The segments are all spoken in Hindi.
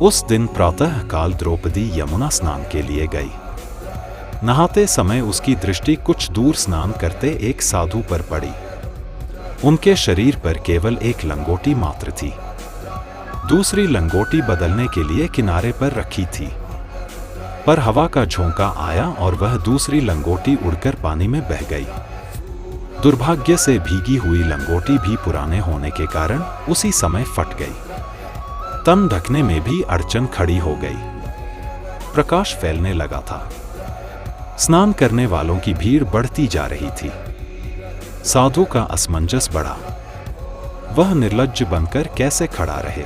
उस दिन प्रातः काल द्रौपदी यमुना स्नान के लिए गई। नहाते समय उसकी दृष्टि कुछ दूर स्नान करते एक साधु पर पड़ी। उनके शरीर पर केवल एक लंगोटी मात्र थी। दूसरी लंगोटी बदलने के लिए किनारे पर रखी थी, पर हवा का झोंका आया और वह दूसरी लंगोटी उड़कर पानी में बह गई। दुर्भाग्य से भीगी हुई लंगोटी भी पुराने होने के कारण उसी समय फट गई। तन ढकने में भी अड़चन खड़ी हो गई। प्रकाश फैलने लगा था। स्नान करने वालों की भीड़ बढ़ती जा रही थी। साधु का असमंजस बढ़ा। वह निर्लज्ज बनकर कैसे खड़ा रहे।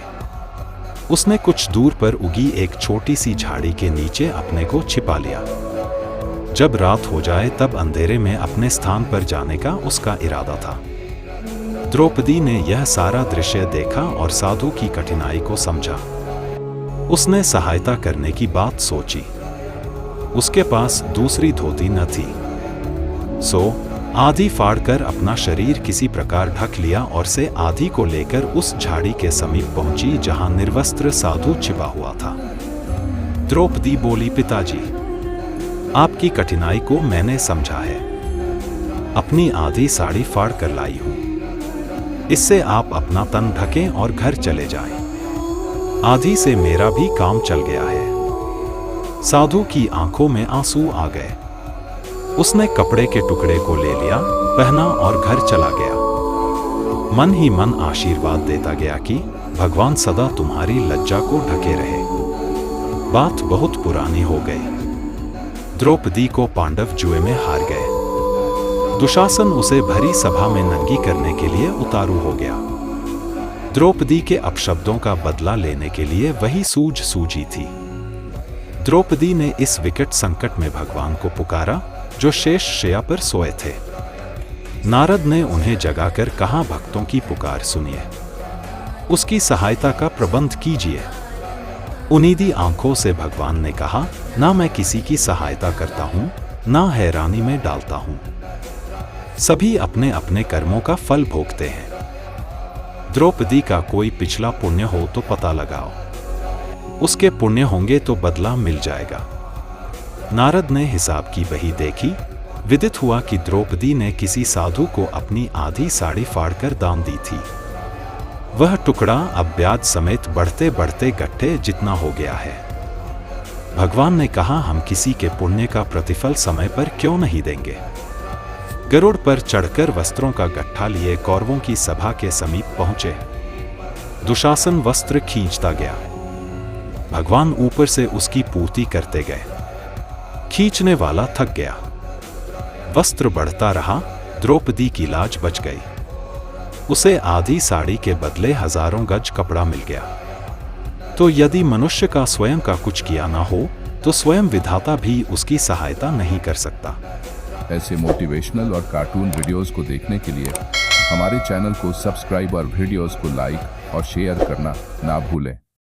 उसने कुछ दूर पर उगी एक छोटी सी झाड़ी के नीचे अपने को छिपा लिया। जब रात हो जाए तब अंधेरे में अपने स्थान पर जाने का उसका इरादा था। द्रौपदी ने यह सारा दृश्य देखा और साधु की कठिनाई को समझा। उसने सहायता करने की बात सोची। उसके पास दूसरी धोती न थी, सो आधी फाड़कर अपना शरीर किसी प्रकार ढक लिया और से आधी को लेकर उस झाड़ी के समीप पहुंची जहां निर्वस्त्र साधु छिपा हुआ था। द्रौपदी बोली, पिताजी, आपकी कठिनाई को मैंने समझा है। अपनी आधी साड़ी फाड़ कर लाई हूं। इससे आप अपना तन ढकें और घर चले जाएं। आधी से मेरा भी काम चल गया है। साधु की आंखों में आंसू आ गए। उसने कपड़े के टुकड़े को ले लिया, पहना और घर चला गया। मन ही मन आशीर्वाद देता गया कि भगवान सदा तुम्हारी लज्जा को ढके रहे। बात बहुत पुरानी हो गई। द्रौपदी को पांडव जुए में हार गए। दुशासन उसे भरी सभा में नंगी करने के लिए उतारू हो गया। द्रौपदी के अपशब्दों का बदला लेने के लिए वही सूझी थी। द्रौपदी ने इस विकट संकट में भगवान को पुकारा जो शेष शैया पर सोए थे। नारद ने उन्हें जगाकर कहा, भक्तों की पुकार सुनिए, उसकी सहायता का प्रबंध कीजिए। उनीदी आंखों से भगवान ने कहा, ना मैं किसी की सहायता करता हूं, ना हैरानी में डालता हूं। सभी अपने अपने कर्मों का फल भोगते हैं। द्रौपदी का कोई पिछला पुण्य हो तो पता लगाओ। उसके पुण्य होंगे तो बदला मिल जाएगा। नारद ने हिसाब की बही देखी। विदित हुआ कि द्रौपदी ने किसी साधु को अपनी आधी साड़ी फाड़कर दान दी थी। वह टुकड़ा अब ब्याज समेत बढ़ते बढ़ते गट्ठे जितना हो गया है। भगवान ने कहा, हम किसी के पुण्य का प्रतिफल समय पर क्यों नहीं देंगे। गरुड़ पर चढ़कर वस्त्रों का गट्ठा लिए कौरवों की सभा के समीप पहुंचे। दुशासन वस्त्र खींचता गया। भगवान ऊपर से उसकी पूर्ति करते गए। खींचने वाला थक गया। वस्त्र बढ़ता रहा। द्रौपदी की लाज बच गई। उसे आधी साड़ी के बदले हजारों गज कपड़ा मिल गया। तो यदि मनुष्य का स्वयं का कुछ किया ना हो तो स्वयं विधाता भी उसकी सहायता नहीं कर सकता। ऐसे मोटिवेशनल और कार्टून वीडियोस को देखने के लिए हमारे चैनल को सब्सक्राइब और वीडियोस को लाइक और शेयर करना ना भूलें।